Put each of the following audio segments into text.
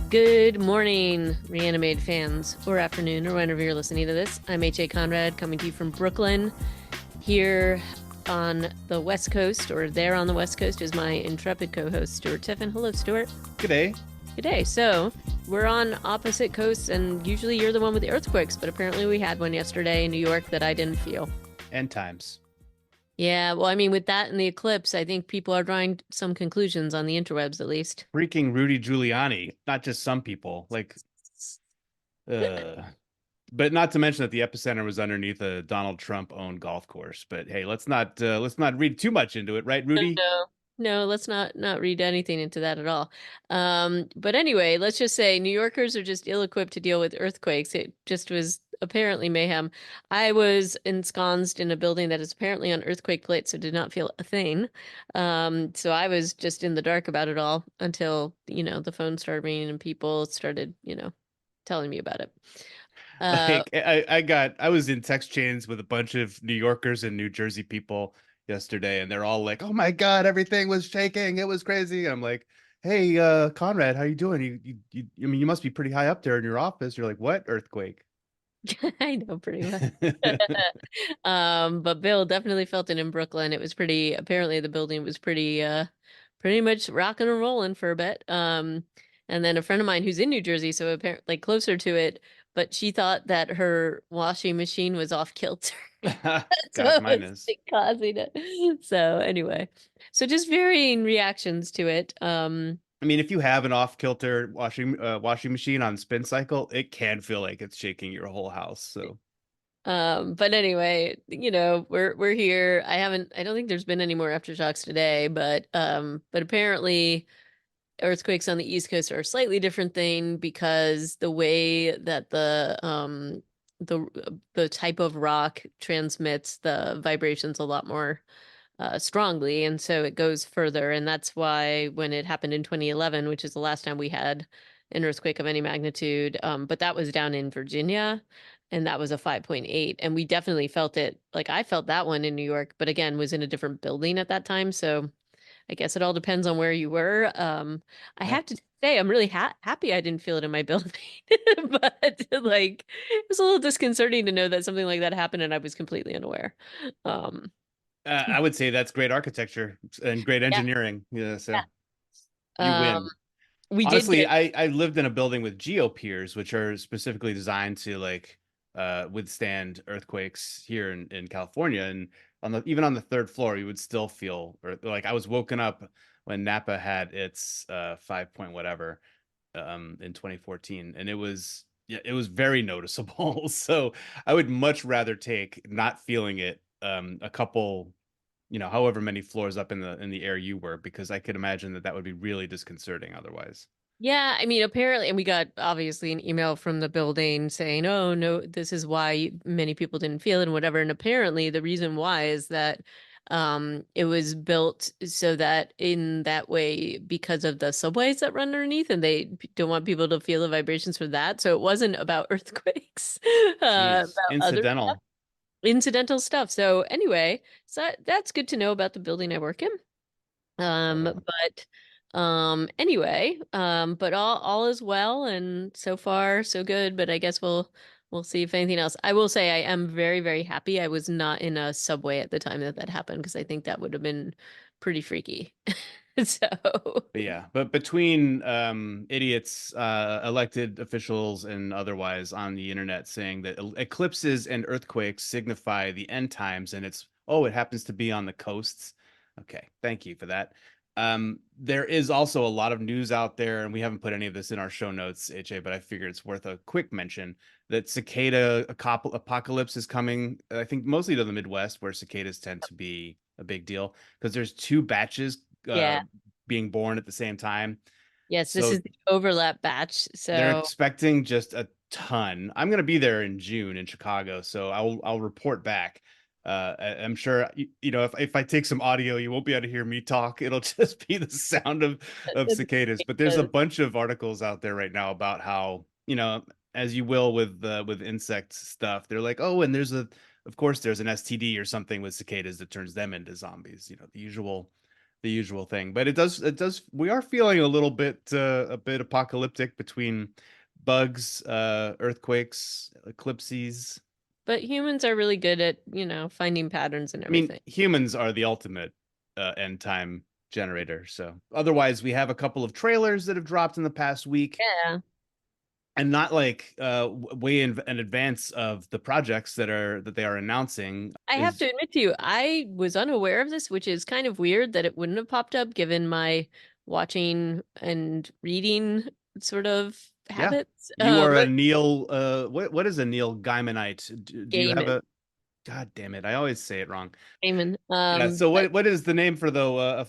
Good morning, Reanimated fans, or afternoon, or whenever you're listening to this. I'm H.A. Conrad, coming to you from Brooklyn. Here on the West Coast, or there on the West Coast, is my intrepid co-host, Stuart Tiffin. Hello, Stuart. Good day. Good day. So, we're on opposite coasts, and usually you're the one with the earthquakes, but apparently we had one yesterday in New York that I didn't feel. End times. Yeah, well, I mean, with that and the eclipse, I think people are drawing some conclusions on the interwebs, at least. Freaking Rudy Giuliani. Not just some people. Uh, but not to mention that the epicenter was underneath a Donald Trump owned golf course. But hey, let's not read too much into it, right, Rudy? No, no, let's not read anything into that at all. But anyway, let's just say New Yorkers are just ill-equipped to deal with earthquakes. It just was apparently mayhem. I was ensconced in a building that is apparently on earthquake plates, so did not feel a thing. So I was just in the dark about it all until, the phone started ringing and people started, telling me about it. Uh, I was in text chains with a bunch of New Yorkers and New Jersey people yesterday, and they're all like, "Oh my God, everything was shaking. It was crazy." And I'm like, "Hey, Conrad, how you doing? I mean, you must be pretty high up there in your office." You're like, "What earthquake?" I know pretty much. But Bill definitely felt it in Brooklyn. It was apparently the building was pretty much rocking and rolling for a bit. And then a friend of mine who's in New Jersey, so apparently like closer to it, but she thought that her washing machine was off kilter. That's God, what mine was is. causing it. So anyway, so just varying reactions to it. I mean, if you have an off-kilter washing machine on spin cycle, it can feel like it's shaking your whole house. So But anyway, we're here. I don't think there's been any more aftershocks today, but apparently earthquakes on the East Coast are a slightly different thing because the way that the type of rock transmits the vibrations a lot more strongly, and so it goes further. And that's why when it happened in 2011, which is the last time we had an earthquake of any magnitude, but that was down in Virginia, and that was a 5.8, and we definitely felt it. Like I felt that one in New York, but again, was in a different building at that time, so I guess it all depends on where you were. I yeah. have to say, I'm really happy I didn't feel it in my building, but like it was a little disconcerting to know that something like that happened and I was completely unaware. Um, I would say that's great architecture and great yeah, engineering. Yeah, yeah. so you win. We did Honestly, get, I lived in a building with geopiers, which are specifically designed to withstand earthquakes here in California. And even on the third floor, you would still feel, or like I was woken up when Napa had its 5 point whatever in 2014, and it was very noticeable. So I would much rather take not feeling it a couple, however many floors up in the air you were, because I could imagine that would be really disconcerting otherwise. yeah, I mean, apparently, and we got obviously an email from the building saying, oh, no, this is why many people didn't feel it and whatever. And apparently, the reason why is that it was built so that in that way, because of the subways that run underneath, and they don't want people to feel the vibrations for that. So it wasn't about earthquakes, Jeez, about other incidental. incidental stuff. So anyway, so that's good to know about the building I work in. Totally. But anyway, but all is well and so far so good, but I guess we'll see if anything else. I will say I am very, very happy I was not in a subway at the time that that happened because I think that would have been pretty freaky. So But yeah, but between idiots, elected officials, and otherwise on the internet saying that eclipses and earthquakes signify the end times, and it happens to be on the coasts. Okay, thank you for that. There is also a lot of news out there, and we haven't put any of this in our show notes, HA, but I figure it's worth a quick mention that apocalypse is coming. I think mostly to the Midwest, where cicadas tend to be a big deal because there's two batches yeah. being born at the same time. Yes, this So is the overlap batch. they're So expecting just a ton. I'm going to be there in June in Chicago, so I'll report back. I'm sure if I take some audio, you won't be able to hear me talk. It'll just be the sound of cicadas. But there's a bunch of articles out there right now about how, as you will with insect stuff, they're like, oh, and of course there's an STD or something with cicadas that turns them into zombies. The usual the usual thing. But it does we are feeling a bit apocalyptic between bugs, earthquakes, eclipses. But humans are really good at, finding patterns and I mean, everything. humans are the ultimate end time generator. So otherwise, we have a couple of trailers that have dropped in the past week, Yeah. and not like way in advance of the projects that they are announcing. I have Is to admit to you, I was unaware of this, which is kind of weird that it wouldn't have popped up given my watching and reading sort of Yeah, habits. you are a Like Neil. What is a Neil Gaimanite? Do you have Gaiman. a? God damn it! I always say it wrong. Gaiman. Yeah. So But what is the name for the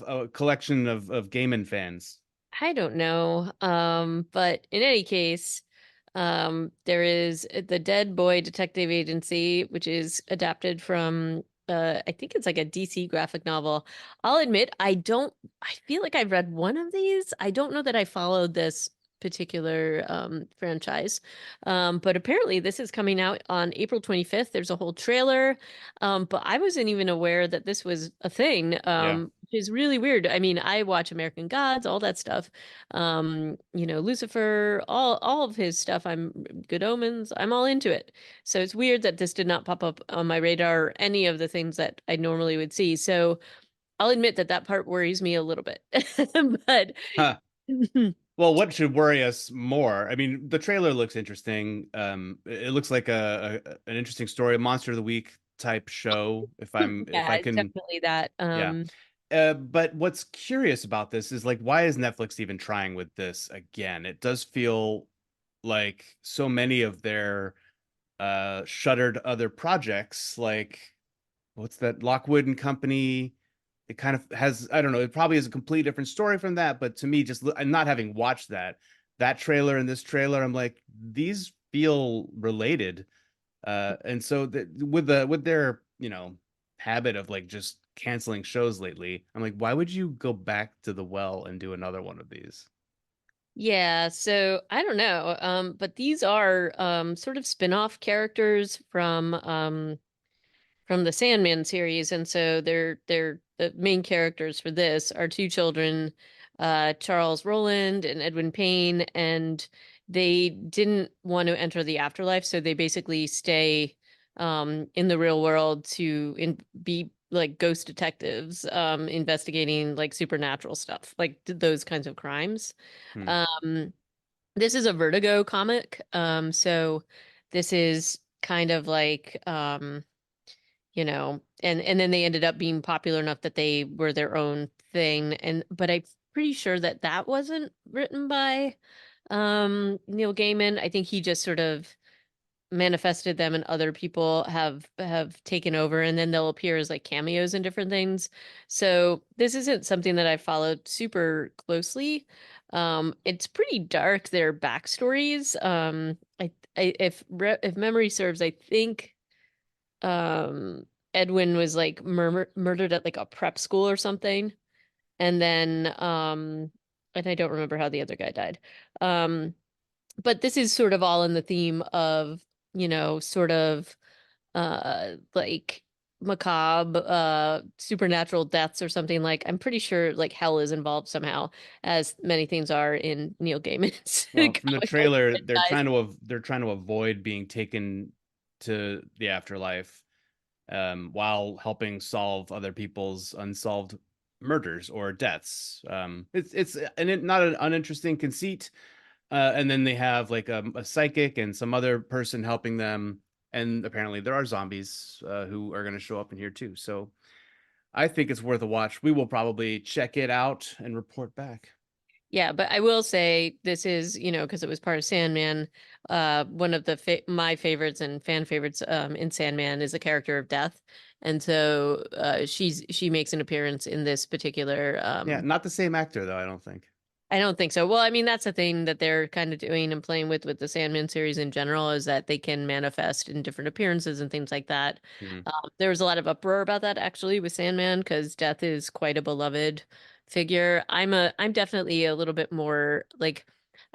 a collection of Gaiman fans? I don't know. But in any case, there is the Dead Boy Detective Agency, which is adapted from I think it's like a DC graphic novel. I'll admit, I feel like I've read one of these. I don't know that I followed this particular franchise. But apparently this is coming out on April 25th. There's a whole trailer. But I wasn't even aware that this was a thing. Yeah. Which is really weird. I mean, I watch American Gods, all that stuff. Lucifer, all of his stuff. I'm Good Omens. I'm all into it. So it's weird that this did not pop up on my radar or any of the things that I normally would see. So I'll admit that that part worries me a little bit. But Huh. Well, what should worry us more? I mean, the trailer looks interesting. It looks like an interesting story, a Monster of the Week type show. If yeah, I it's can, definitely that. yeah. But what's curious about this is like, why is Netflix even trying with this again? It does feel like so many of their shuttered other projects, like what's that, Lockwood and Company. It kind of has, I don't know, it probably is a completely different story from that, but to me, just not having watched that trailer and this trailer, I'm like, these feel related. And so with their, habit of like just canceling shows lately, I'm like, why would you go back to the well and do another one of these? Yeah, so I don't know. But these are sort of spin-off characters from the Sandman series, and so they're the main characters for this are two children, Charles Roland and Edwin Payne, and they didn't want to enter the afterlife, so they basically stay in the real world to be like ghost detectives, investigating like supernatural stuff, like those kinds of crimes. Hmm. Um, this is a Vertigo comic, so this is kind of like and then they ended up being popular enough that they were their own thing. And but I'm pretty sure that that wasn't written by Neil Gaiman. I think he just sort of manifested them and other people have taken over, and then they'll appear as like cameos in different things. So this isn't something that I followed super closely. It's pretty dark, their backstories. If memory serves, I think um Edwin was like murdered at like a prep school or something. And then and I don't remember how the other guy died. Um but this is sort of all in the theme of, sort of like macabre supernatural deaths or something. Like I'm pretty sure like hell is involved somehow, as many things are in Neil Gaiman's Well, from the comic book trailer, franchise. they're trying to avoid being taken to the afterlife, while helping solve other people's unsolved murders or deaths. Not an uninteresting conceit. And then they have like a psychic and some other person helping them, and apparently there are zombies who are going to show up in here too. So I think it's worth a watch. We will probably check it out and report back. Yeah, but I will say this is, because it was part of Sandman, one of the my favorites and fan favorites in Sandman is the character of Death. And so she makes an appearance in this particular Yeah, not the same actor though, I don't think. I don't think so. Well, I mean, that's the thing that they're kind of doing and playing with the Sandman series in general is that they can manifest in different appearances and things like that. Hmm. There was a lot of uproar about that actually with Sandman because Death is quite a beloved figure. I'm definitely a little bit more like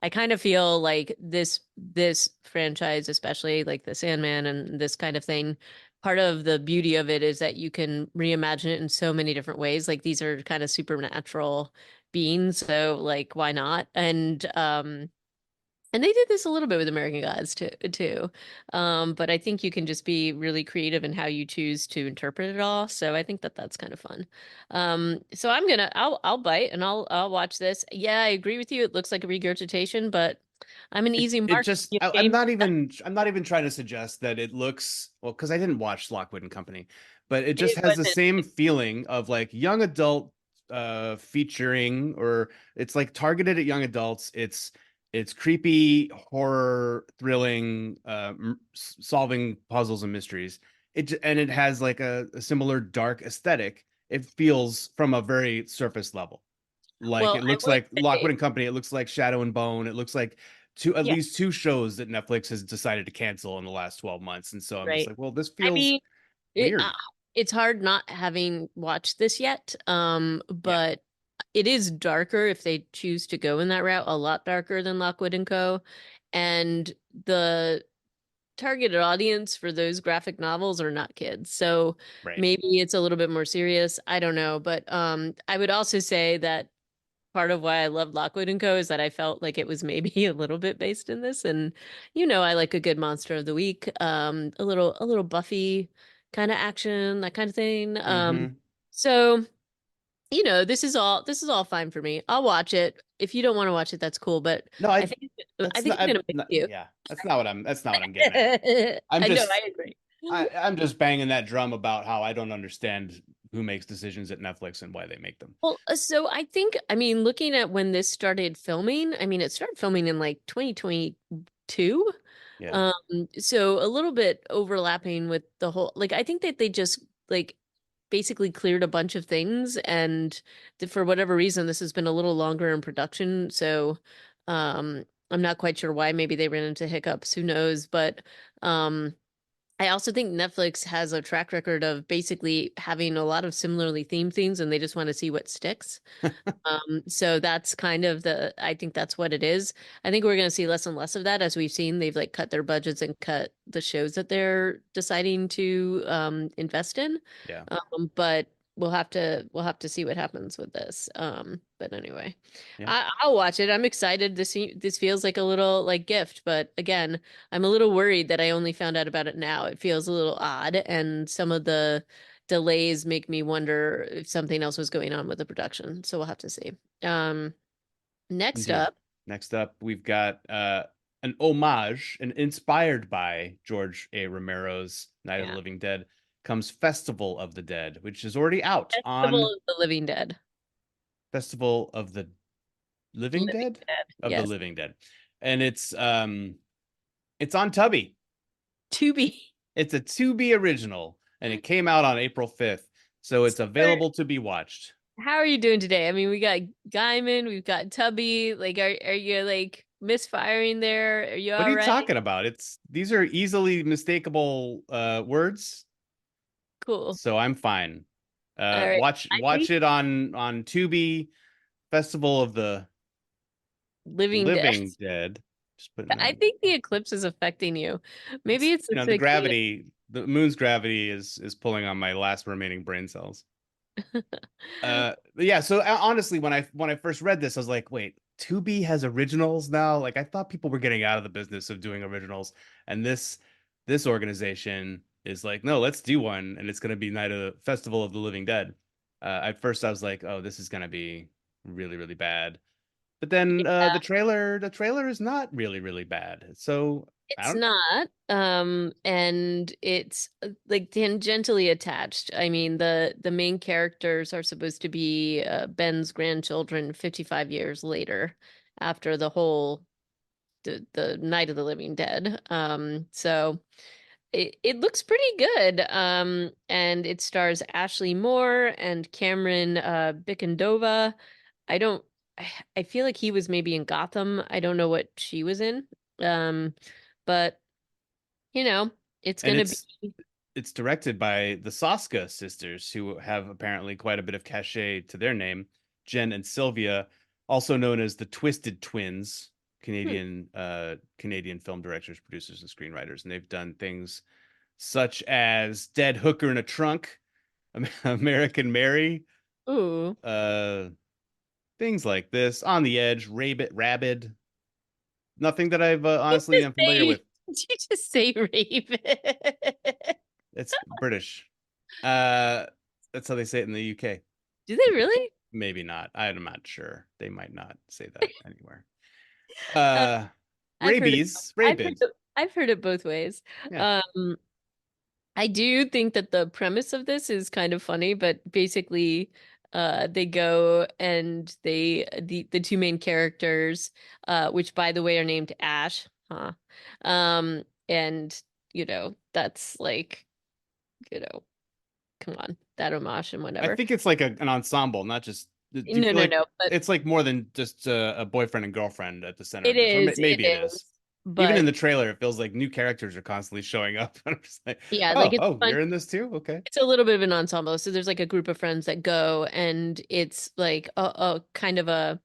I kind of feel like this franchise, especially like the Sandman and this kind of thing, part of the beauty of it is that you can reimagine it in so many different ways. Like these are kind of supernatural beings, so like why not? And they did this a little bit with American Gods too. But I think you can just be really creative in how you choose to interpret it all. So I think that that's kind of fun. So I'll bite and I'll watch this. Yeah, I agree with you. It looks like a regurgitation, but I'm an easy It mark. just Game. I'm not even trying to suggest that it looks well because I didn't watch Lockwood and Company, but it just It has the wasn't. same feeling of like young adult featuring, or it's like targeted at young adults. It's creepy, horror, thrilling, solving puzzles and mysteries. And it has like a similar dark aesthetic. It feels from a very surface level. Like Well, it I looks would like Lockwood say, and Company. It looks like Shadow and Bone. It looks like at yeah, least two shows that Netflix has decided to cancel in the last 12 months. And so I'm just right. like, well, this I feels mean, it, weird. it's hard not having watched this yet. Yeah, But it is darker if they choose to go in that route, a lot darker than Lockwood and Co. And the targeted audience for those graphic novels are not kids. So right. maybe it's a little bit more serious. I don't know. But I would also say that part of why I loved Lockwood and Co. is that I felt like it was maybe a little bit based in this. And I like a good monster of the week, a little Buffy kind of action, that kind of thing. Mm-hmm. So this is all fine for me. I'll watch it. If you don't want to watch it, that's cool. But No, I think I that's think not, it's gonna miss you. yeah, that's not what I'm getting at. I'm I know, just, I agree. I'm just banging that drum about how I don't understand who makes decisions at Netflix and why they make them. Well, so I mean, looking at when this started filming, I mean, it started filming in like 2022. Yeah, Um, so a little bit overlapping with the whole, like, I think that they just like basically cleared a bunch of things, and for whatever reason, this has been a little longer in production. So, I'm not quite sure why. Maybe they ran into hiccups. Who knows? But, um, I also think Netflix has a track record of basically having a lot of similarly themed things, and they just want to see what sticks. So that's kind of I think that's what it is. I think we're going to see less and less of that as we've seen. They've like cut their budgets and cut the shows that they're deciding to invest in. yeah, But we'll have to see what happens with this. But anyway, yeah. I'll watch it. I'm excited. This feels like a little like gift, but again, I'm a little worried that I only found out about it now. It feels a little odd, and some of the delays make me wonder if something else was going on with the production. So we'll have to see. Um, Next Indeed. up, Next up, we've got an homage and inspired by George A. Romero's Night of the yeah, Living Dead comes Festival of the Dead, which is already out Festival on of the Living Dead. Festival of the Living Living Dead Dead, of the yes. Living Dead. And it's on Tubi. To be. It's a Tubi original and it came out on April 5th. So it's available to be watched. How are you doing today? I mean, we got Guyman, we've got Tubby. Like, are you like misfiring there? Are you What are all you right? talking about? These are easily mistakable words, Cool. so I'm fine. All right. I Watch think it on Tubi, Festival of the Living Dead. Living Dead. Just putting that. I think the eclipse is affecting you. Maybe It's it's the the cicada. gravity, the moon's gravity is pulling on my last remaining brain cells. But yeah, so honestly, when I first read this, I was like, wait, Tubi has originals now? Like I thought people were getting out of the business of doing originals, and this organization is like, no, let's do one, and it's gonna be Night of Festival of the Living Dead. At first I was like, oh, this is gonna be really, really bad. But then the trailer is not really, really bad. So I It's don't not. And it's like tangentially attached. I mean, the main characters are supposed to be Ben's grandchildren 55 years later after the Night of the Living Dead. So it looks pretty good. And it stars Ashley Moore and Cameron Bickendova. I don't I feel like he was maybe in Gotham. I don't know what she was in. Um, but you know, it's and gonna be it's directed by the Saska sisters, who have apparently quite a bit of cachet to their name. Jen and Sylvia, also known as the Twisted Twins, hmm, Canadian film directors, producers, and screenwriters, and they've done things such as Dead Hooker in a Trunk, American Mary, Ooh. uh, things like this. On the Edge, Rabid. Nothing that I've honestly am familiar with. Did you just say Raven? It's British. Uh, that's how they say it in the UK. Do they really? Maybe not. I'm not sure. They might not say that anywhere. Uh, Uh, I've heard it. Rabid. I've heard it both ways. Yeah, Um, I do think that the premise of this is kind of funny, but basically, they go and the two main characters, which by the way are named Ash, huh? And that's like, come on, that homage and I whatever. think it's like an ensemble, not just. Do you No, feel no, like no, but it's like more than just a boyfriend and girlfriend at the center it of this, or is, it maybe it is. is. Even in But the trailer, it feels like new characters are constantly showing up. I'm just like, yeah, like oh, it's oh, fun. you're in this too? Okay. It's a little bit of an ensemble. So there's like a group of friends that go, and it's like a kind of a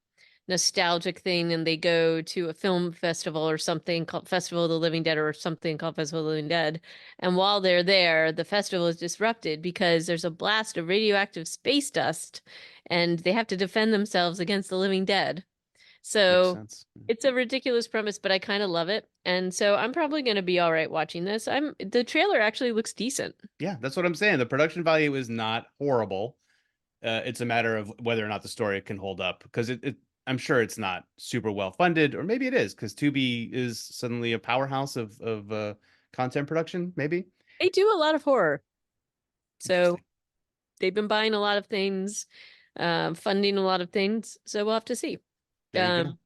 nostalgic thing, and they go to a film festival or something called Festival of the Living Dead or something called Festival of the Living Dead. And while they're there, the festival is disrupted because there's a blast of radioactive space dust, and they have to defend themselves against the living dead. Makes So sense. it's a ridiculous premise, but I kind of love it. And so I'm probably going to be all right watching this. The trailer actually looks decent. Yeah, that's what I'm saying. The production value is not horrible. It's a matter of whether or not the story can hold up because I'm sure it's not super well funded, or maybe it is because Tubi is suddenly a powerhouse of content production. Maybe They do a lot of horror. So interesting. they've been buying a lot of things, funding a lot of things. So we'll have to see. There you go. Um,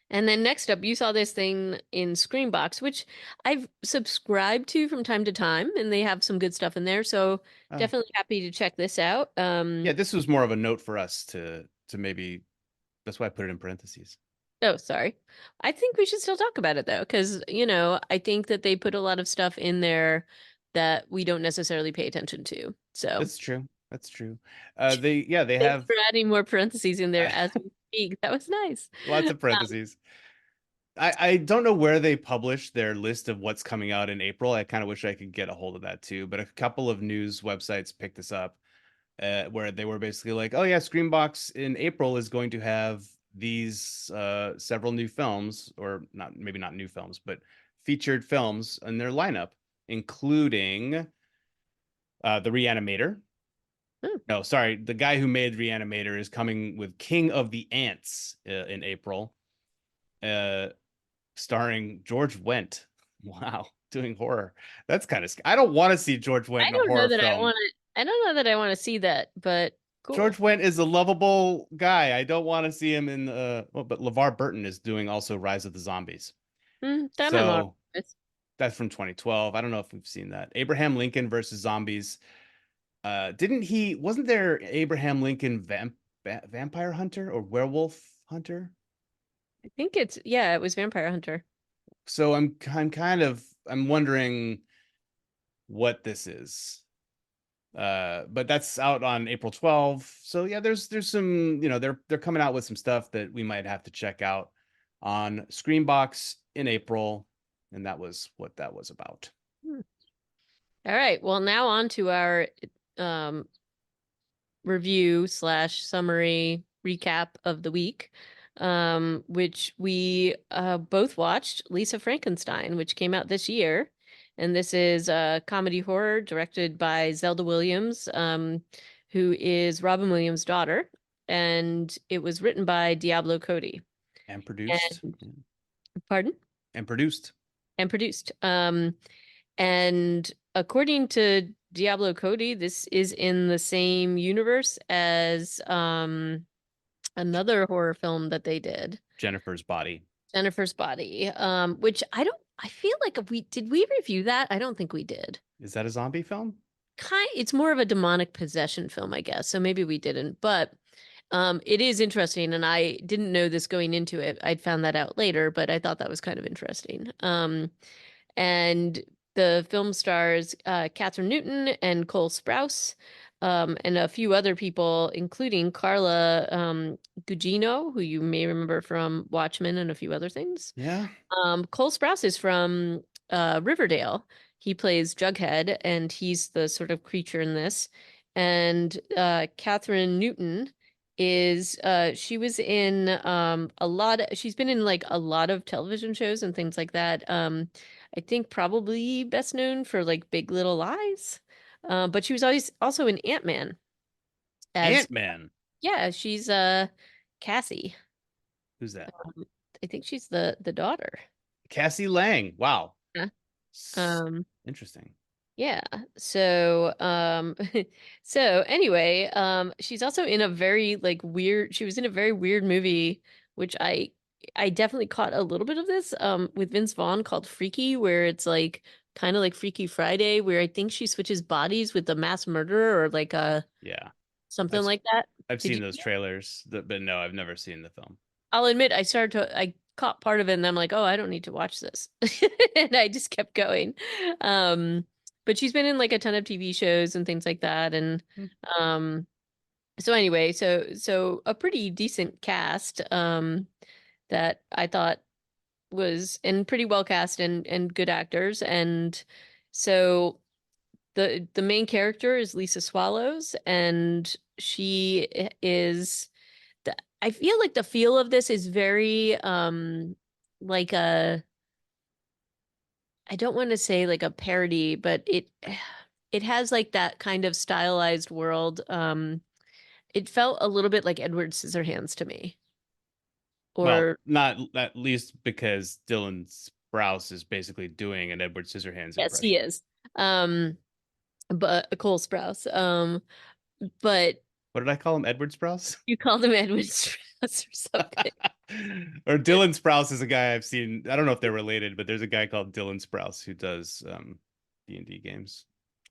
and then next up, you saw this thing in Screenbox, which I've subscribed to from time to time, and they have some good stuff in there. So Oh, definitely happy to check this out. yeah, this was more of a note for us to maybe. That's why I put it in parentheses. Oh, sorry. I think we should still talk about it though, because, I think that they put a lot of stuff in there that we don't necessarily pay attention to. So That's true. That's true. They thanks have for adding more parentheses in there as we speak. That was nice. lots of parentheses. I don't know where they publish their list of what's coming out in April. I kind of wish I could get a hold of that too, but a couple of news websites picked this up, where they were basically like, "Oh yeah, Screambox in April is going to have these several new films, or not, maybe not new films, but featured films in their lineup, including The Reanimator." Hmm. No, sorry, the guy who made Reanimator is coming with King of the Ants in April. Uh, Starring George Wendt. Wow, doing horror. That's kind of. I don't want to see George Wendt I in a don't know horror that I film. want to, I don't know that I want to see that, but George cool. Wendt is a lovable guy. I don't want to see him in. Well, but LeVar Burton is doing also Rise of the Zombies. That I'm all So right that's from 2012. I don't know if we've seen that. Abraham Lincoln versus Zombies. Didn't he? Wasn't there Abraham Lincoln Vampire Hunter or Werewolf Hunter? I think yeah, it was Vampire Hunter. So I'm wondering what this is. But that's out on April 12th. So yeah, there's some, they're coming out with some stuff that we might have to check out on Screenbox in April, and that was what that was about. Hmm. All right. Well, now on to our um review slash summary recap of the week, which we both watched Lisa Frankenstein, which came out this year. And this is a comedy horror directed by Zelda Williams, who is Robin Williams' daughter. And it was written by Diablo Cody. And produced. And pardon? And produced. And produced. And according to Diablo Cody, this is in the same universe as another horror film that they did, Jennifer's Body. Jennifer's Body, which I feel like if we review that? I don't think we did. Is that a zombie film? It's more of a demonic possession film, I guess. So maybe we didn't, but it is interesting, and I didn't know this going into it. I'd found that out later, but I thought that was kind of interesting. And the film stars Catherine Newton and Cole Sprouse, and a few other people, including Carla Gugino, who you may remember from Watchmen and a few other things. Yeah. Cole Sprouse is from Riverdale. He plays Jughead, and he's the sort of creature in this. And Catherine Newton is she was in she's been in like a lot of television shows and things like that. I think probably best known for like Big Little Lies. But she was always also in Ant-Man as Ant-Man. yeah, she's Cassie. Who's that? Um, I think she's the daughter. Cassie Lang. Wow. Yeah. S- Um, Interesting. yeah. So, so anyway, she's also in a very like weird, she was in a very weird movie, which I definitely caught a little bit of this, with Vince Vaughn called Freaky, where it's like kind of like Freaky Friday, where I think she switches bodies with the mass murderer or like Yeah. something I've like that. I've Did seen you those see it? trailers, but no, I've never seen the film. I'll admit I caught part of it and I'm like, oh, I don't need to watch this. And I just kept going. Um, but she's been in like a ton of TV shows and things like that. And Hmm. um, so anyway, so a pretty decent cast that I thought was and pretty well cast and good actors. And so the main character is Lisa Swallows, and she is I feel like the feel of this is very like a I don't want to say like a parody, but it has like that kind of stylized world. It felt a little bit like Edward Scissorhands to me. Well, Or not at least because Dylan Sprouse is basically doing an Edward Scissorhands yes, he impression. is. Um but Cole Sprouse. But What did I call him? Edward Sprouse? you called him Edward Sprouse or something. Or Dylan Sprouse is a guy I've seen. I don't know if they're related, but there's a guy called Dylan Sprouse who does D&D games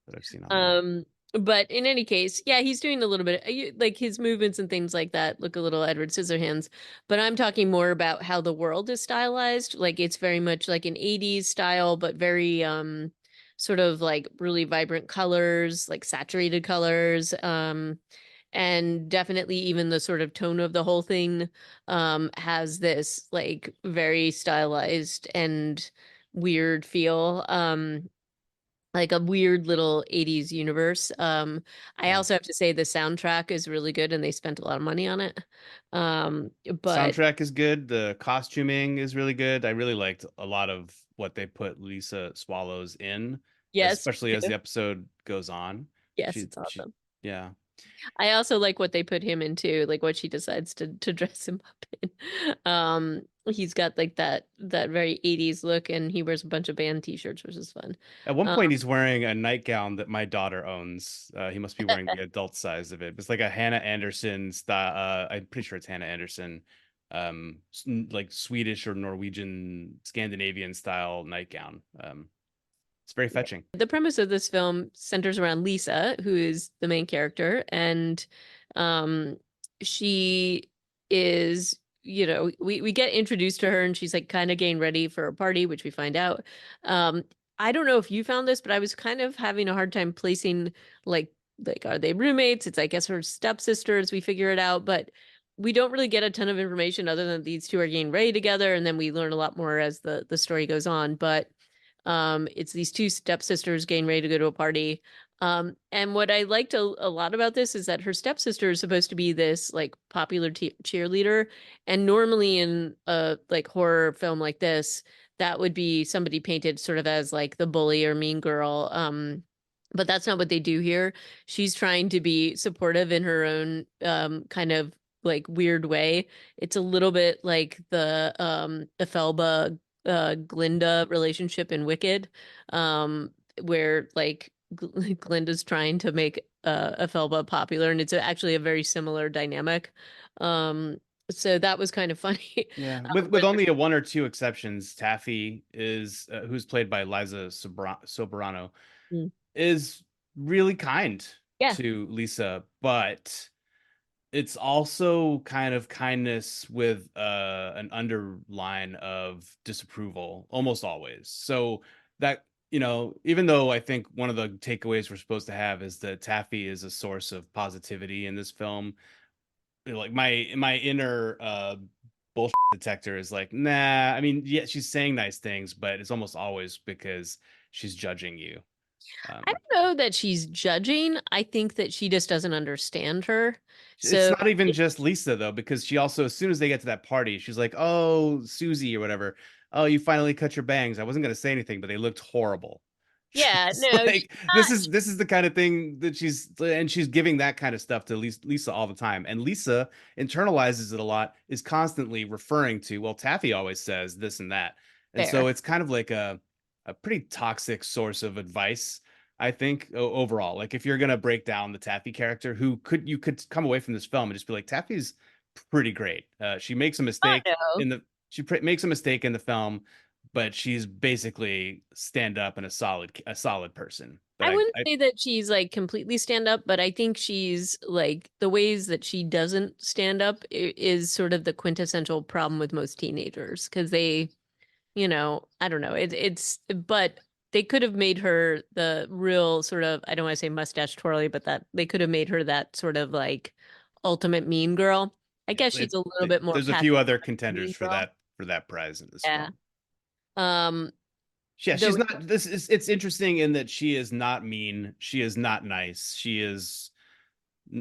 that I've seen online. Um, but in any case, yeah, he's doing a little bit like his movements and things like that look a little Edward Scissorhands. But I'm talking more about how the world is stylized. Like it's very much like an 80s style, but very sort of like really vibrant colors, like saturated colors. And definitely even the sort of tone of the whole thing has this like very stylized and weird feel. Like a weird little 80s universe. I Yeah. also have to say the soundtrack is really good and they spent a lot of money on it. But Soundtrack is good. The costuming is really good. I really liked a lot of what they put Lisa Swallows in, yes, especially me as too. the episode goes on. Yes, it's She, awesome. yeah. I also like what they put him into, like what she decides to dress him up in. He's got like that very 80s look and he wears a bunch of band t-shirts, which is fun. At one Um, point, he's wearing a nightgown that my daughter owns. He must be wearing the adult size of it. It's like a Hannah Anderson style. I'm pretty sure it's Hannah Anderson, like Swedish or Norwegian, Scandinavian style nightgown. It's very Yeah. fetching. The premise of this film centers around Lisa, who is the main character, and um, she is, we get introduced to her, and she's like kind of getting ready for a party, which we find out. Um, I don't know if you found this, but I was kind of having a hard time placing like are they roommates? It's I guess her stepsisters. We figure it out, but we don't really get a ton of information other than these two are getting ready together, and then we learn a lot more as the story goes on. But it's these two stepsisters getting ready to go to a party. And what I liked a lot about this is that her stepsister is supposed to be this like popular cheerleader. And normally in a like horror film like this, that would be somebody painted sort of as like the bully or mean girl. But that's not what they do here. She's trying to be supportive in her own kind of like weird way. It's a little bit like the Ethelba Glinda relationship in Wicked, where like Glinda's trying to make Ethelba popular, and it's actually a very similar dynamic. Um, so that was kind of funny. Yeah, with But only a one or two exceptions, Taffy is who's played by Liza Soberano, mm, is really kind yeah, to Lisa, but it's also kind of kindness with an underline of disapproval almost always. So that, even though I think one of the takeaways we're supposed to have is that Taffy is a source of positivity in this film, like my inner bullshit detector is like, nah. I mean, yeah, she's saying nice things, but it's almost always because she's judging you. I Um, don't know that she's judging. I think that she just doesn't understand her. it's So not even just Lisa though, because she also, as soon as they get to that party, she's like, "Oh, Susie or whatever. Oh, you finally cut your bangs. I wasn't gonna say anything, but they looked horrible." yeah, She's no, she's like, not. this is the kind of thing that she's giving that kind of stuff to Lisa all the time, and Lisa internalizes it a lot, is constantly referring to, well, Taffy always says this and that, and so Fair. it's kind of like a pretty toxic source of advice. I think overall, like if you're gonna break down the Taffy character, who could you could come away from this film and just be like, Taffy's pretty great. She makes a Oh mistake no. in the makes a mistake in the film, but she's basically stand up and a solid person. But I wouldn't I say that she's like completely stand up, but I think she's like the ways that she doesn't stand up is sort of the quintessential problem with most teenagers because they, I don't know. But they could have made her the real sort of, I don't want to say mustache twirly, but that they could have made her that sort of like ultimate mean girl. I yeah, guess she's a little bit more there's a few Patrick other Swayze contenders mean girl. for that prize in this Yeah. film. Um, Yeah, she's though, not this is it's interesting in that she is not mean, she is not nice. She is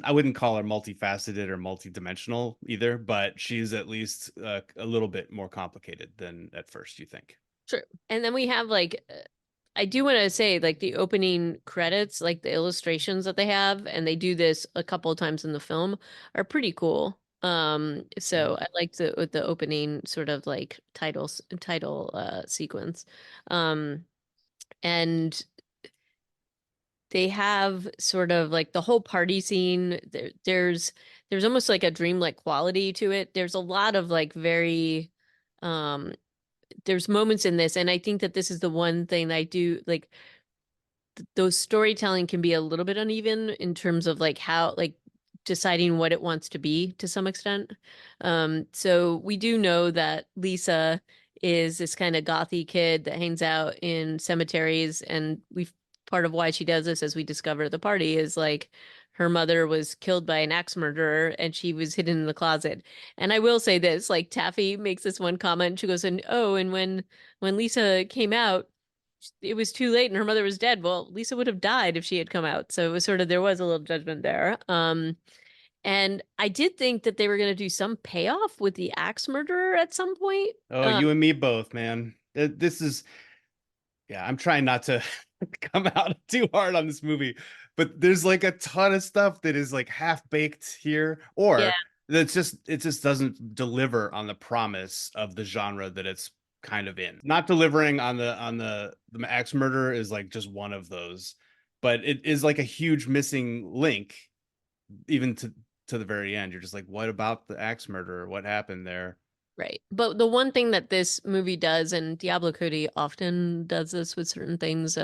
I wouldn't call her multifaceted or multidimensional either, but she's at least a little bit more complicated than at first you think. true. And then we have like I do want to say like the opening credits, like the illustrations that they have, and they do this a couple of times in the film, are pretty cool. Mhm. So I like the with the opening sort of like title sequence. Um, and they have sort of like the whole party scene. There's almost like a dreamlike quality to it. There's a lot of like very um there's moments in this, and I think that this is the one thing that I do like those storytelling can be a little bit uneven in terms of like how like deciding what it wants to be to some extent. So we do know that Lisa is this kind of gothy kid that hangs out in cemeteries, and we've part of why she does this, as we discover at the party, is like her mother was killed by an axe murderer and she was hidden in the closet. And I will say this, like Taffy makes this one comment, she goes, and oh, and when Lisa came out, it was too late and her mother was dead. Well, Lisa would have died if she had come out. So it was sort of there was a little judgment there. And I did think that they were going to do some payoff with the axe murderer at some point. Oh, you and me both, man. This is yeah, I'm trying not to come out too hard on this movie, but there's like a ton of stuff that is like half baked here, Yeah, or that's just it just doesn't deliver on the promise of the genre that it's kind of in. Not delivering on the axe murder is like just one of those, but it is like a huge missing link, even to the very end. You're just like, what about the axe murderer? What happened there? right. But the one thing that this movie does, and Diablo Cody often does this with certain things,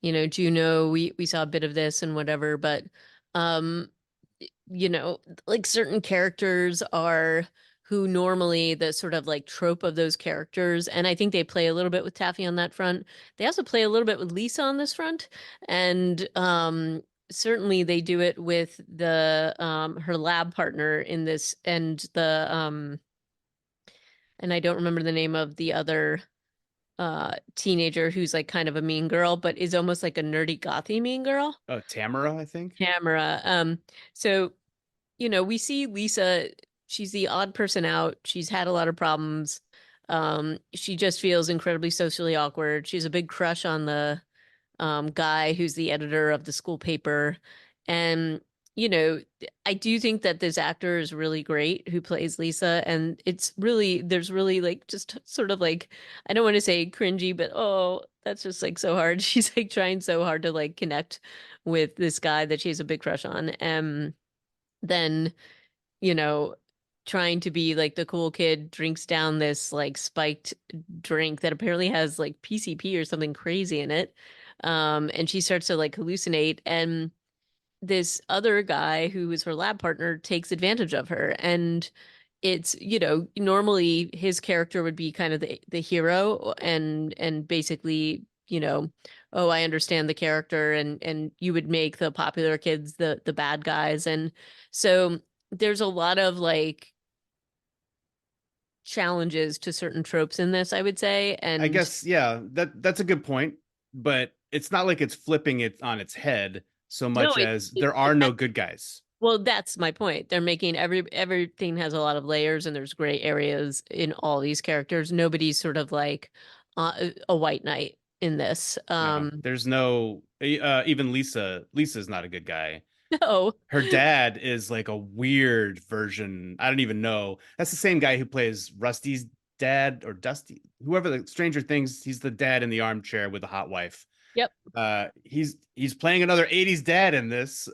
Juno, we saw a bit of this and whatever, but um you know, like certain characters are who normally the sort of like trope of those characters. And I think they play a little bit with Taffy on that front. They also play a little bit with Lisa on this front. And certainly they do it with the her lab partner in this and I don't remember the name of the other teenager who's like kind of a mean girl, but is almost like a nerdy gothy mean girl. Oh, Tamara, I think. Tamara. So we see Lisa, she's the odd person out. She's had a lot of problems. She just feels incredibly socially awkward. She's a big crush on the guy who's the editor of the school paper. And, you know, I do think that this actor is really great who plays Lisa. And there's really like just sort of like, I don't want to say cringy, but oh, that's just like so hard. She's like trying so hard to like connect with this guy that she has a big crush on. And then you know, trying to be like the cool kid drinks down this like spiked drink that apparently has like PCP or something crazy in it. And she starts to like hallucinate. And this other guy who is her lab partner takes advantage of her. And it's, normally his character would be kind of the hero and basically, oh, I understand the character and you would make the popular kids the bad guys. And so there's a lot of like challenges to certain tropes in this, I would say. I And guess yeah, that's a good point. but it's not like it's flipping it on its head so No, much as there it are no good guys. well, that's my point. They're making everything has a lot of layers and there's gray areas in all these characters. Nobody's sort of like a white knight in this. No, there's no even Lisa. Lisa's not a good guy. No. Her dad is like a weird version. I don't even know. That's the same guy who plays Rusty's dad or Dusty, whoever the Stranger Things. He's the dad in the armchair with the hot wife. Yep. He's playing another 80s dad in this.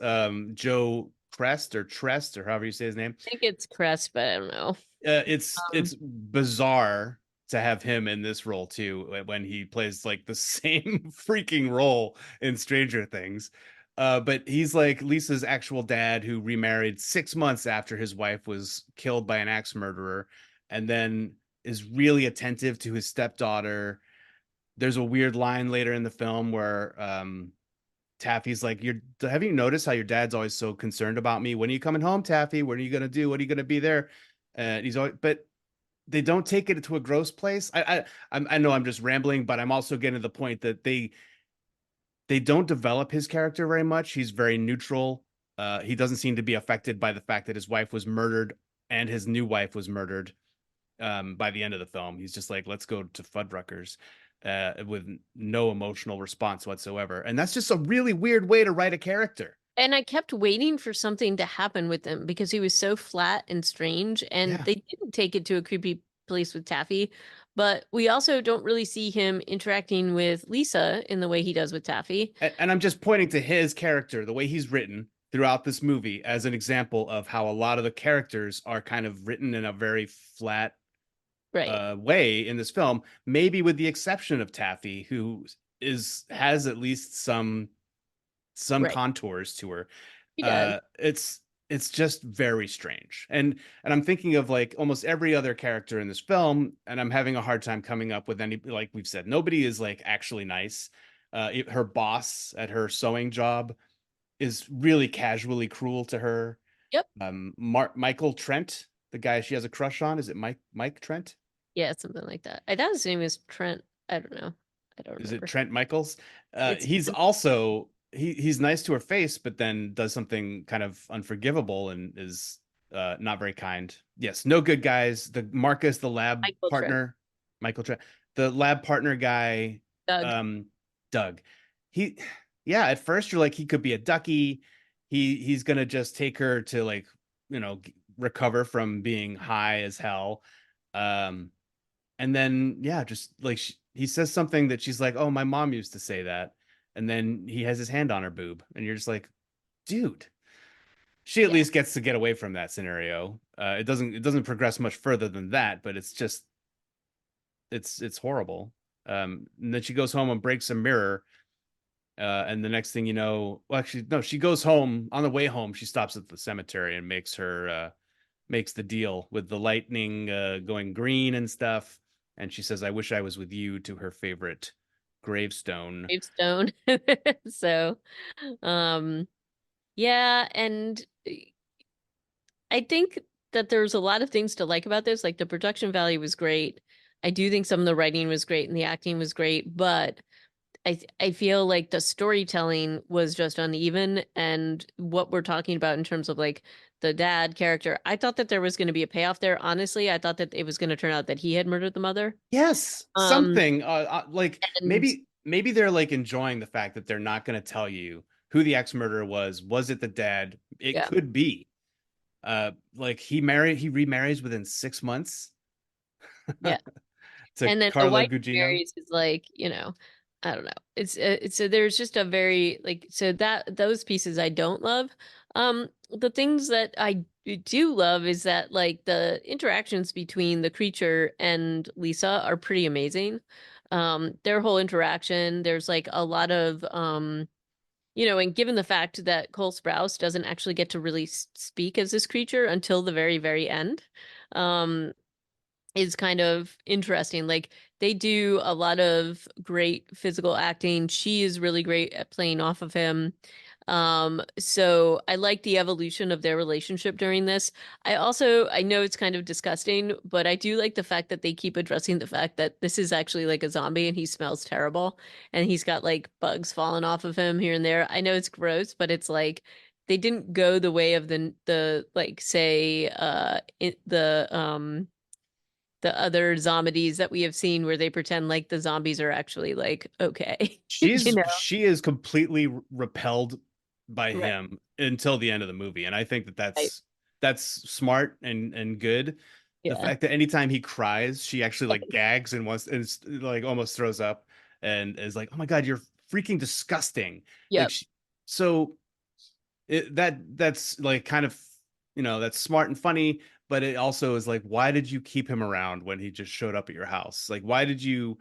Joe Crest or Trest or however you say his name. I think it's Crest, but I don't know. It's bizarre to have him in this role too when he plays like the same freaking role in Stranger Things. But he's like Lisa's actual dad who remarried 6 months after his wife was killed by an axe murderer, and then is really attentive to his stepdaughter. There's a weird line later in the film where Taffy's like, "You're have you noticed how your dad's always so concerned about me? When are you coming home, Taffy? What are you gonna do? What are you gonna be there?" And he's always, but they don't take it to a gross place. I know I'm just rambling, but I'm also getting to the point that they don't develop his character very much. He's very neutral. He doesn't seem to be affected by the fact that his wife was murdered and his new wife was murdered. By the end of the film, he's just like, "Let's go to Fuddruckers," with no emotional response whatsoever. And that's just a really weird way to write a character. And I kept waiting for something to happen with him because he was so flat and strange, and Yeah. they didn't take it to a creepy place with Taffy. But we also don't really see him interacting with Lisa in the way he does with Taffy. And I'm just pointing to his character, the way he's written throughout this movie, as an example of how a lot of the characters are kind of written in a very flat Right. way in this film, maybe with the exception of Taffy, who is has at least some Right. contours to her. He does. It's just very strange. And I'm thinking of like almost every other character in this film, and I'm having a hard time coming up with any, like we've said, nobody is like actually nice. Her boss at her sewing job is really casually cruel to her. Yep. Michael Trent, the guy she has a crush on, is it Mike Trent? Yeah, something like that. I thought his name was Trent. I don't know. I don't Is it remember. Trent Michaels? It's He's also he's nice to her face, but then does something kind of unforgivable and is not very kind. Yes, no good guys. The Marcus, the lab Michael Trent. partner, Michael Trent, the lab partner guy, Doug. um, Doug. He, yeah. At first, you're like he could be a ducky. He's gonna just take her to like recover from being high as hell. Um, and then yeah, just like he says something that she's like, "Oh, my mom used to say that," and then he has his hand on her boob, and you're just like, "Dude." She at Yeah. least gets to get away from that scenario. It doesn't progress much further than that, but it's just it's horrible. And then she goes home and breaks a mirror. And the next thing you know, well, actually, no, she goes home. On the way home, she stops at the cemetery and makes the deal with the lightning going green and stuff. And she says, "I wish I was with you," to her favorite gravestone. Gravestone. So, um, yeah, and I think that there's a lot of things to like about this. Like the production value was great. I do think some of the writing was great and the acting was great, but I feel like the storytelling was just uneven. And what we're talking about in terms of like the dad character, I thought that there was going to be a payoff there. Honestly, I thought that it was going to turn out that he had murdered the mother. Yes, Um, something like and maybe they're like enjoying the fact that they're not going to tell you who the ex murderer was. Was it the dad? It yeah, could be. Like he remarries within 6 months yeah. to And then the Carla wife Gugino. marries is like, I don't know. It's there's just a very like so that those pieces I don't love. The things that I do love is that like the interactions between the creature and Lisa are pretty amazing. Their whole interaction, there's like a lot of and given the fact that Cole Sprouse doesn't actually get to really speak as this creature until the very, very end, um, is kind of interesting. Like they do a lot of great physical acting. She is really great at playing off of him. So I like the evolution of their relationship during this. I know it's kind of disgusting, but I do like the fact that they keep addressing the fact that this is actually like a zombie and he smells terrible and he's got like bugs falling off of him here and there. I know it's gross, but it's like they didn't go the way of the like say the other zombies that we have seen where they pretend like the zombies are actually like okay, you know? She is completely repelled by Right. him until the end of the movie, and I think that Right. that's smart and good. The Yeah. fact that anytime he cries, she actually like gags and wants and like almost throws up and is like, "Oh my God, you're freaking disgusting!" Like Yep. she, so that's like kind of that's smart and funny, but it also is like, why did you keep him around when he just showed up at your house? Like, why did you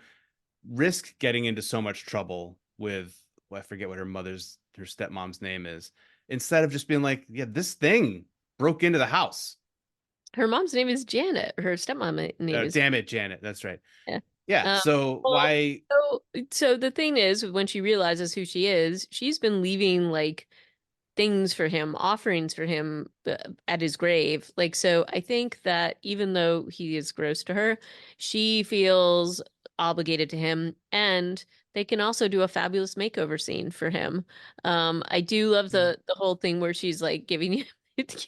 risk getting into so much trouble with, well, I forget what her stepmom's name is, instead of just being like, yeah, this thing broke into the house. Her mom's name is Janet. Her stepmom name is Damn it, Janet. That's right. yeah. Yeah. Um, So well, why? so the thing is, when she realizes who she is, she's been leaving like things for him, offerings for him at his grave. Like, so I think that even though he is gross to her, she feels obligated to him. And they can also do a fabulous makeover scene for him. I do love the whole thing where she's like giving him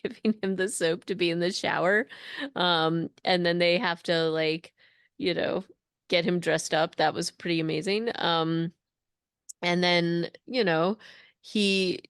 giving him the soap to be in the shower. And then they have to like, you know, get him dressed up. That was pretty amazing. And then, he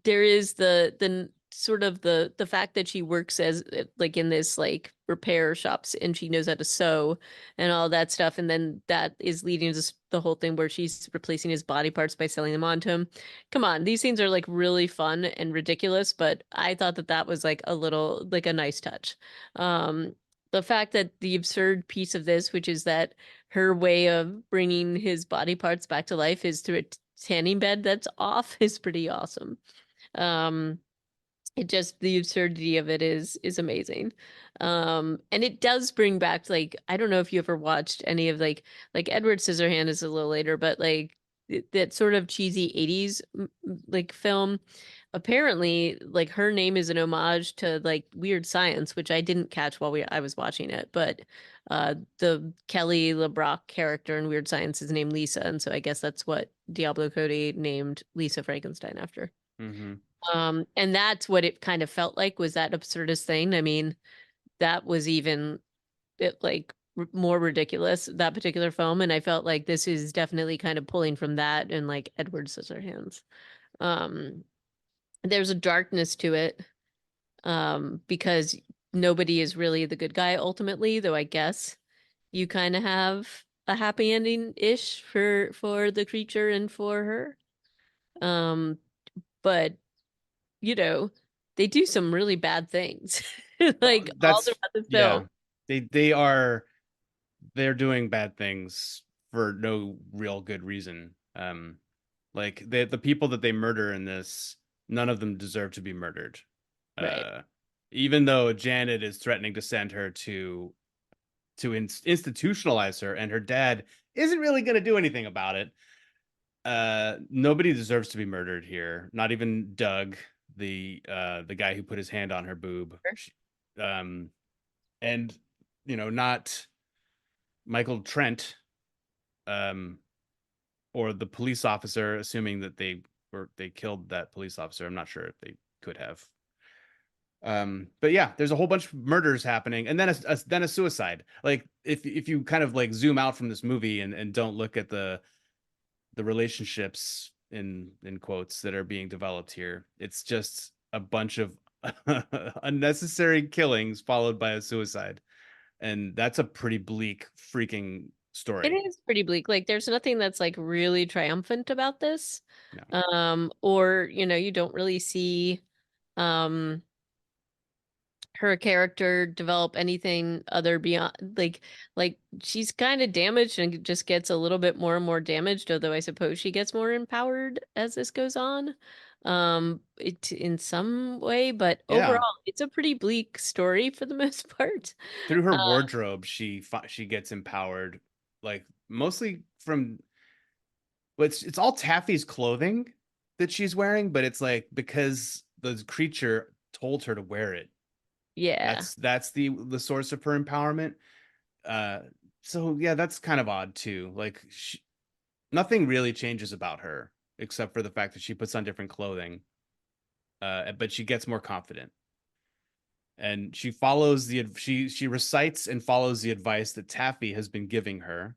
there is the sort of the fact that she works as like in this like repair shops and she knows how to sew and all that stuff, and then that is leading to the whole thing where she's replacing his body parts by selling them on to him. Come on, these scenes are like really fun and ridiculous, but I thought that that was like a little like a nice touch. um the fact that the absurd piece of this, which is that her way of bringing his body parts back to life is through a tanning bed that's off, is pretty awesome. um it just the absurdity of it is amazing. And it does bring back like I don't know if you ever watched any of like Edward Scissorhand is a little later, but like that sort of cheesy 80s like film. Apparently like her name is an homage to like Weird Science, which I didn't catch while I was watching it, but the Kelly LeBrock character in Weird Science is named Lisa, and so I guess that's what Diablo Cody named Lisa Frankenstein after. Mm-hmm. And that's what it kind of felt like, was that absurdist thing. I mean, that was even like more ridiculous, that particular film. And I felt like this is definitely kind of pulling from that and like Edward Scissorhands. Um, there's a darkness to it, because nobody is really the good guy ultimately, though I guess you kind of have a happy ending ish for the creature and for her. Um, but you know, they do some really bad things. Like all That's throughout the film. yeah. They're doing bad things for no real good reason. Like the people that they murder in this, none of them deserve to be murdered. Right. Uh, Even though Janet is threatening to send her to institutionalize her, and her dad isn't really going to do anything about it. Nobody deserves to be murdered here. Not even Doug, the guy who put his hand on her boob. Um, and not Michael Trent, um, or the police officer, assuming that they killed that police officer. I'm not sure if they could have. But yeah, there's a whole bunch of murders happening, and then then a suicide. Like if you kind of like zoom out from this movie and don't look at the relationships in quotes that are being developed here, it's just a bunch of unnecessary killings followed by a suicide, and that's a pretty bleak freaking It story. is pretty bleak. Like there's nothing that's like really triumphant about this. No. Or, you don't really see um her character develop anything other beyond like she's kind of damaged and just gets a little bit more and more damaged, although I suppose she gets more empowered as this goes on. It in some way, but Yeah. overall it's a pretty bleak story for the most part. Through her Uh, wardrobe, she gets empowered, like mostly from, well, it's all Taffy's clothing, that she's wearing, but it's like because the creature told her to wear it. Yeah. That's the source of her empowerment. Uh, so yeah, that's kind of odd too. Like nothing really changes about her except for the fact that she puts on different clothing. But she gets more confident, and she recites and follows the advice that Taffy has been giving her,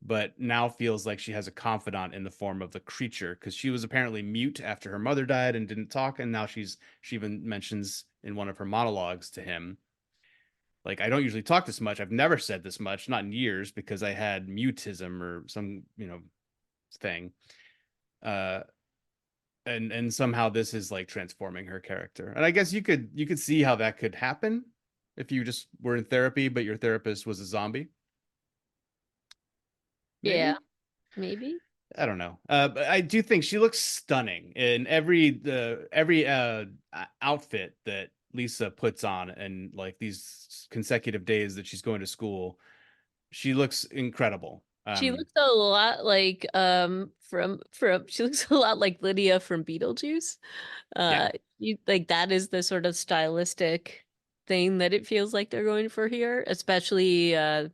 but now feels like she has a confidant in the form of the creature because she was apparently mute after her mother died and didn't talk, and now she even mentions in one of her monologues to him, like, I don't usually talk this much. I've never said this much, not in years, because I had mutism or some, thing. Uh, and somehow this is like transforming her character. And I guess you could see how that could happen if you just were in therapy, but your therapist was a zombie. Yeah. Maybe. Maybe. I don't know. But I do think she looks stunning in every outfit that Lisa puts on, and like these consecutive days that she's going to school. She looks incredible. She looks a lot like from she looks a lot like Lydia from Beetlejuice. Yeah. You like that is the sort of stylistic thing that it feels like they're going for here, especially the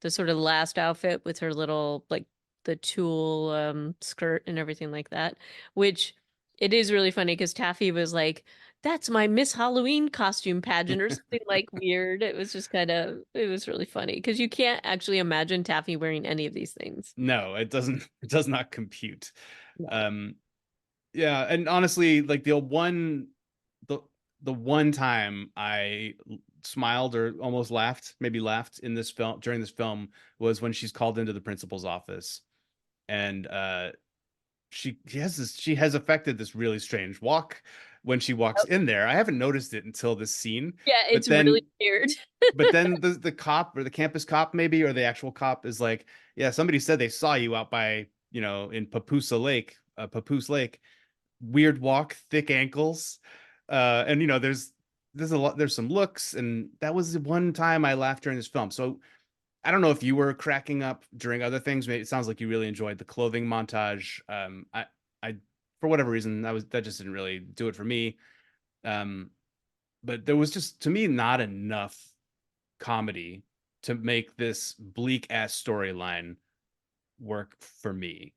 sort of last outfit with her little like the tulle skirt and everything like that, which it is really funny because Taffy was like, that's my Miss Halloween costume pageant or something like weird. It was just kind of it was really funny because you can't actually imagine Taffy wearing any of these things. No, it doesn't. It does not compute. No. Um, yeah, and honestly, like the the one time I smiled or almost laughed, maybe laughed in this film during this film was when she's called into the principal's office, and she has affected this really strange walk when she walks in there. I haven't noticed it until this scene, Yeah, but it's really weird. then the cop or the campus cop maybe or the actual cop is like, yeah, somebody said they saw you out by, in Papoose Lake. Weird walk, thick ankles. And there's some looks, and that was the one time I laughed during this film. So I don't know if you were cracking up during other things. Maybe it sounds like you really enjoyed the clothing montage. I for whatever reason that just didn't really do it for me. Um, but there was just to me not enough comedy to make this bleak ass storyline work for me,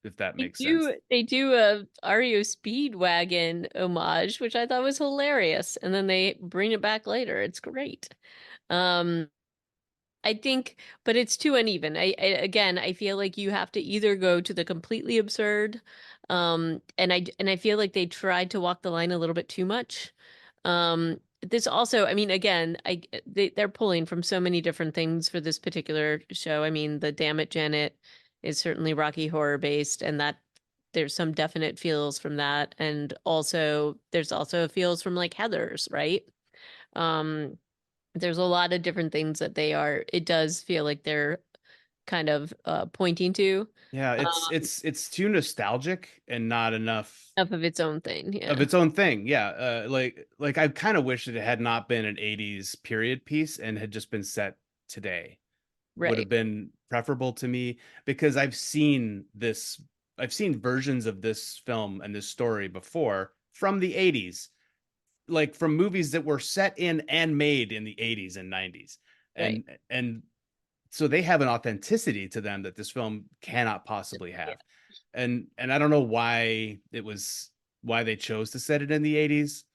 if that makes sense. They do a REO Speedwagon homage, which I thought was hilarious, and then they bring it back later. It's great. Um, I think, but it's too uneven. Again, I feel like you have to either go to the completely absurd, and I feel like they tried to walk the line a little bit too much. This also, I mean, again, they're pulling from so many different things for this particular show. I mean, the Damn It Janet is certainly Rocky Horror based, and that there's some definite feels from that, and also there's also feels from like Heather's, right? Um, there's a lot of different things that it does feel like they're kind of pointing to Yeah, it's too nostalgic and not enough enough of its own thing. of Yeah. its own thing. Yeah, like I kind of wish that it had not been an 80s period piece and had just been set today. Would have Right. been preferable to me because I've seen versions of this film and this story before from the 80s, like from movies that were set in and made in the 80s and 90s. Right. And so they have an authenticity to them that this film cannot possibly Yeah. have. And I don't know why they chose to set it in the 80s.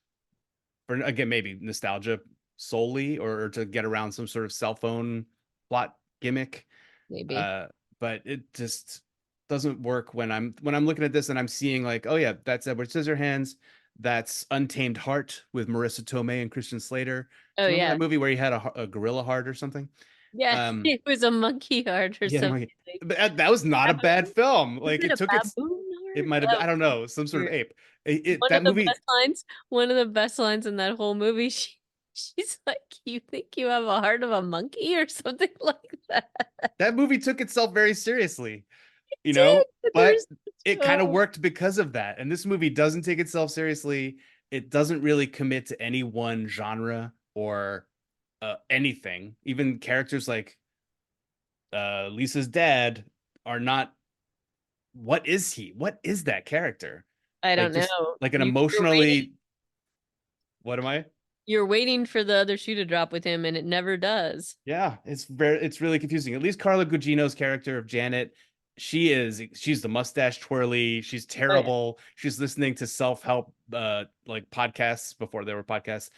For again, maybe nostalgia solely, or to get around some sort of cell phone plot gimmick. Maybe. Uh, but it just doesn't work when I'm looking at this and I'm seeing like, oh yeah, that's Edward Scissorhands, that's Untamed Heart with Marissa Tomei and Christian Slater. Oh Do you remember yeah. that movie where he had a gorilla heart or something? Yeah. Um, It was a monkey heart or yeah, something like but that was not a bad baboon. film. Was Like it it a took baboon it heart? might have been, That I don't was know, some sort of weird. ape. It One of that the movie best lines, one of the best lines in that whole movie, she's like, "You think you have a heart of a monkey or something like that?" that movie took itself very seriously, Did, but but there's it kind of oh, worked because of that. And this movie doesn't take itself seriously. It doesn't really commit to any one genre or anything. Even characters like Lisa's dad are not. What is he? What is that character? I Like don't just know. like an You're waiting. emotionally, what am I? You're waiting for the other shoe to drop with him, and it never does. Yeah, it's really confusing. At least Carla Gugino's character of Janet, she's the mustache twirly. She's Oh yeah. terrible. She's listening to self-help like podcasts before there were podcasts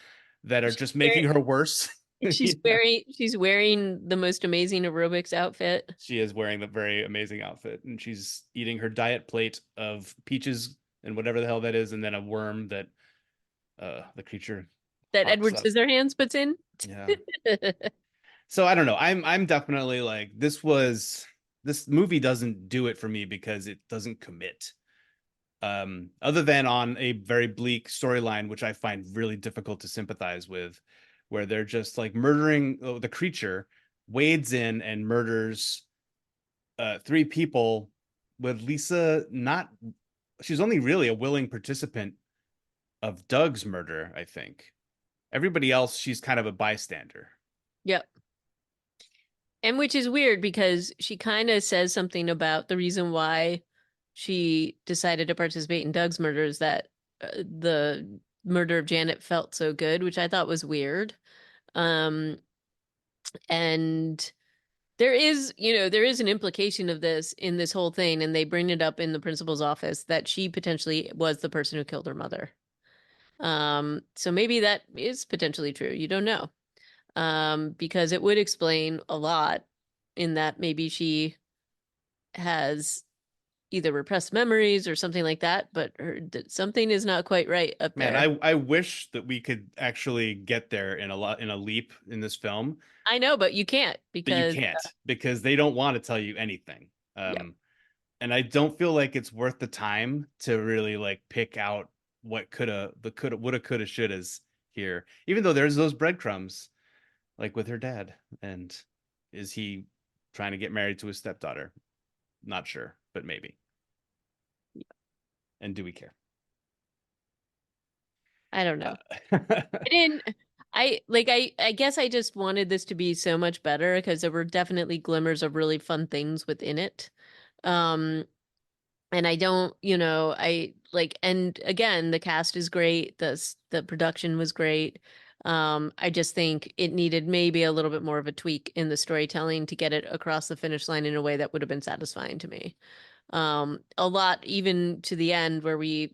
that are She's just making wearing her worse. she's You know? wearing the most amazing aerobics outfit. She is wearing the very amazing outfit and she's eating her diet plate of peaches and whatever the hell that is, and then a worm that the creature That hawks Edward up. Scissorhands puts in. Yeah. So I don't know. I'm definitely like this movie doesn't do it for me because it doesn't commit. Other than on a very bleak storyline, which I find really difficult to sympathize with, where they're just like murdering the creature, wades in and murders three people with Lisa not she's only really a willing participant of Doug's murder, I think. Everybody else, she's kind of a bystander. Yep. And which is weird because she kind of says something about the reason why she decided to participate in Doug's murder is that the murder of Janet felt so good, which I thought was weird. Um, and there is an implication of this in this whole thing, and they bring it up in the principal's office that she potentially was the person who killed her mother. So maybe that is potentially true. You don't know. Because it would explain a lot in that maybe she has either repressed memories or something like that, but something is not quite right up Man, there. I wish that we could actually get there in a leap in this film, I know, but you can't but you because, can't because they don't want to tell you anything. yeah, And I don't feel like it's worth the time to really like pick out what woulda, coulda, shouldas here. Even though there's those breadcrumbs, like with her dad, and is he trying to get married to his stepdaughter? Not sure, but maybe. And do we care? I don't Uh, know. I didn't. I guess I just wanted this to be so much better because there were definitely glimmers of really fun things within it. Um, and I don't, I like, and again, the cast is great. The production was great. I just think it needed maybe a little bit more of a tweak in the storytelling to get it across the finish line in a way that would have been satisfying to me. A lot even to the end where we,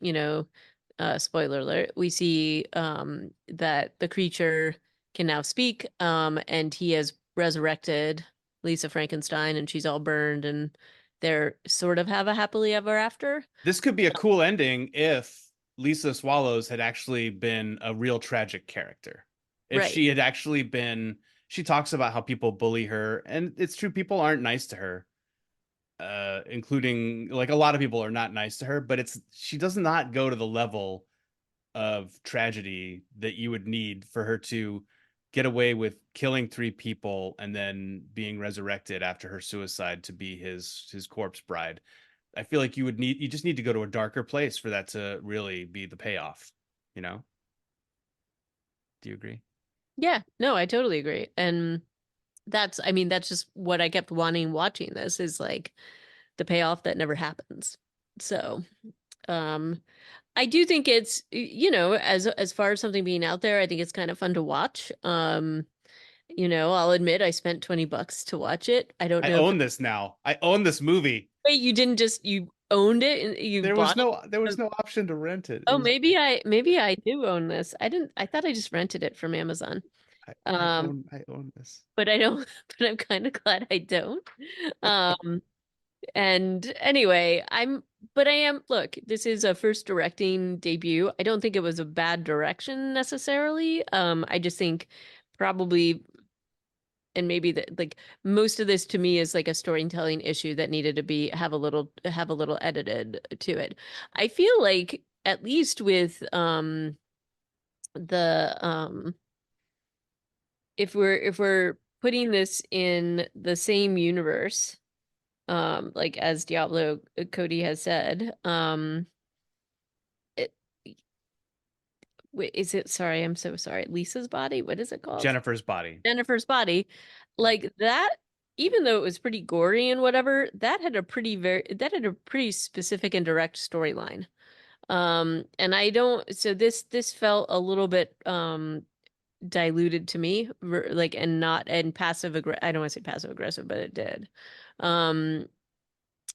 spoiler alert, we see that the creature can now speak, and he has resurrected Lisa Frankenstein and she's all burned and they're sort of have a happily ever after. this could be a cool ending if Lisa Swallows had actually been a real tragic character. If Right. she had actually been, she talks about how people bully her, and it's true, people aren't nice to her, including like a lot of people are not nice to her, but she does not go to the level of tragedy that you would need for her to get away with killing three people and then being resurrected after her suicide to be his corpse bride. I feel like you just need to go to a darker place for that to really be the payoff, you know? Do you agree? Yeah, no, I totally agree. And I mean, that's just what I kept wanting watching this is like the payoff that never happens. So, um, I do think it's, as far as something being out there, I think it's kind of fun to watch. I'll admit I spent $20 to watch it. I don't I know if own this now. I own this movie. wait, you didn't just you owned it and you bought There was it. no option to rent it. It Oh, was maybe I do own this. I thought I just rented it from Amazon. Um, I own this. but I don't, but I'm kind of glad I don't. Um, and anyway, but I am, look, this is a first directing debut. I don't think it was a bad direction necessarily. I just think probably, and maybe that like most of this to me is like a storytelling issue that needed to have a little edited to it. I feel like at least with the if we're putting this in the same universe, like as Diablo Cody has said, it, is it, sorry, I'm so sorry, Lisa's body, what is it called? Jennifer's body. Jennifer's body, like that, even though it was pretty gory and whatever, that had a pretty specific and direct storyline. And I don't, so this felt a little bit diluted to me, like, and not, and passive aggressive. I don't want to say passive aggressive, but it did. Um,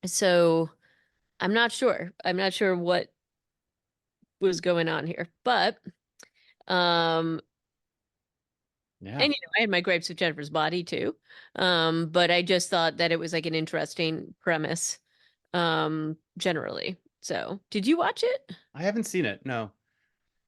so I'm not sure. I'm not sure what was going on here, but um, Yeah. and I had my gripes with Jennifer's body too. But I just thought that it was like an interesting premise, generally. So, did you watch it? I haven't seen it. No.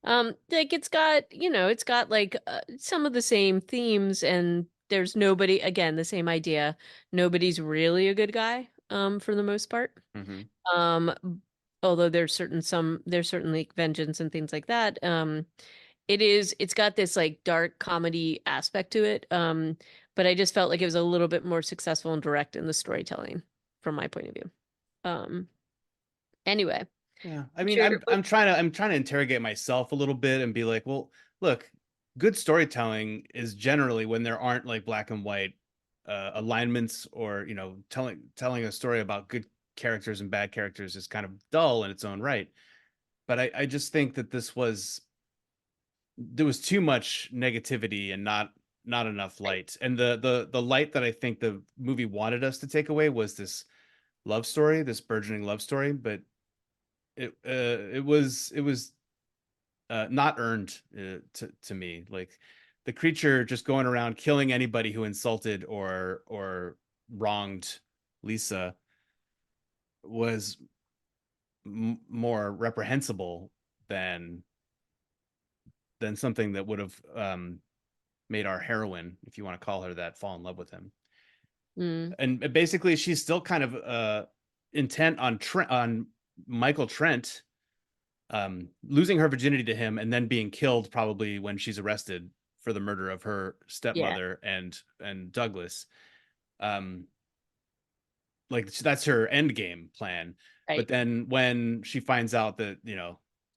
Like it's got, it's got like some of the same themes, and there's nobody, again, the same idea. Nobody's really a good guy, for the most part. Hmm. Although there's certainly vengeance and things like that. It's got this like dark comedy aspect to it. But I just felt like it was a little bit more successful and direct in the storytelling from my point of view. Um, anyway, Yeah. I mean, sure. I'm trying to interrogate myself a little bit and be like, well, look, good storytelling is generally when there aren't like black and white alignments, or, telling a story about good characters and bad characters is kind of dull in its own right. But I just think that there was too much negativity and not enough light. And the light that I think the movie wanted us to take away was this love story, this burgeoning love story, but it was not earned, to me. Like, the creature just going around killing anybody who insulted or wronged Lisa was more reprehensible than something that would have made our heroine, if you want to call her that, fall in love with him. Mm, And basically, she's still kind of intent on Michael Trent losing her virginity to him and then being killed probably when she's arrested for the murder of her yeah, stepmother and Douglas. Um, like, that's her end game plan. But right. then when she finds out that,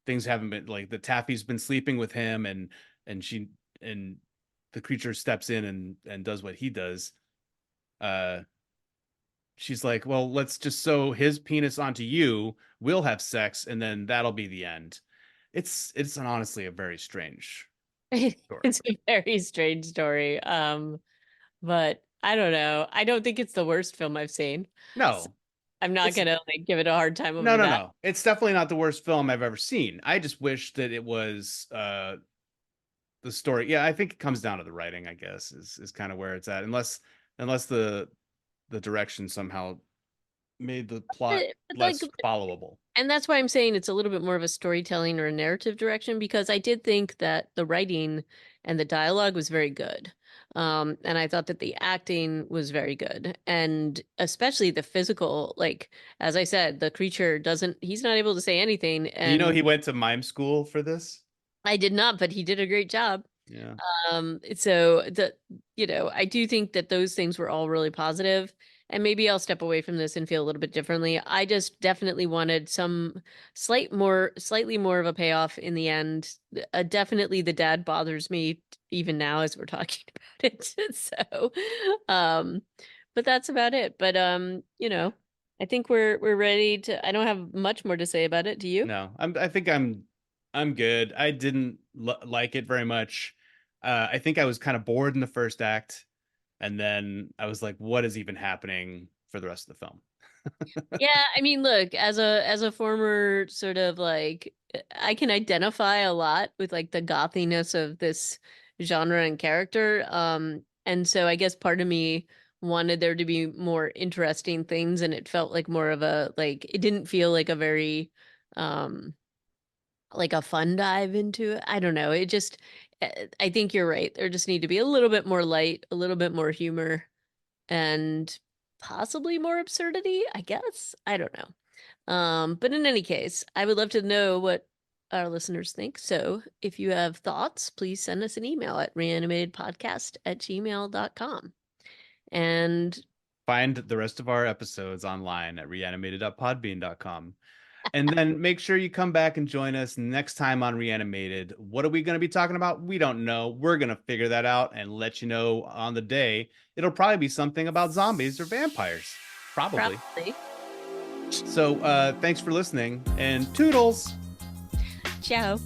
things haven't been, like, the Taffy's been sleeping with him, and she and the creature steps in and does what he does, uh she's like, well, let's just sew his penis onto you, we'll have sex, and then that'll be the end. It's honestly a very strange story. It's a very strange story. But I don't know. I don't think it's the worst film I've seen. So No, I'm not it's gonna like give it a hard time no, over no, that. no. It's definitely not the worst film I've ever seen. I just wish that it was the story. Yeah, I think it comes down to the writing, I guess, is kind of where it's at. Unless the direction somehow made the plot But like, less followable. and that's why I'm saying it's a little bit more of a storytelling or a narrative direction, because I did think that the writing and the dialogue was very good. And I thought that the acting was very good. And especially the physical, like, as I said, the creature he's not able to say anything. Do you know And he went to mime school for this? I did not, but he did a great job. Yeah. So I do think that those things were all really positive, and maybe I'll step away from this and feel a little bit differently. I just definitely wanted some slightly more of a payoff in the end. Definitely the dad bothers me even now as we're talking about it. So, um, but that's about it. But I think we're ready to. I don't have much more to say about it. Do you? No, I think I'm good. I didn't like it very much. I think I was kind of bored in the first act, and then I was like, what is even happening for the rest of the film? Yeah, I mean, look, as a former sort of like, I can identify a lot with like the gothiness of this genre and character. And so I guess part of me wanted there to be more interesting things, and it felt like more of a like it didn't feel like a very um like a fun dive into it. I don't know. I think you're right. There just need to be a little bit more light, a little bit more humor, and possibly more absurdity, I guess. I don't know. But in any case, I would love to know what our listeners think. So if you have thoughts, please send us an email at reanimatedpodcast@gmail.com. And Find the rest of our episodes online at reanimated.podbean.com. And then make sure you come back and join us next time on Reanimated. What are we going to be talking about? We don't know. We're going to figure that out and let you know on the day. It'll probably be something about zombies or vampires. Probably. probably. So thanks for listening, and toodles. Ciao.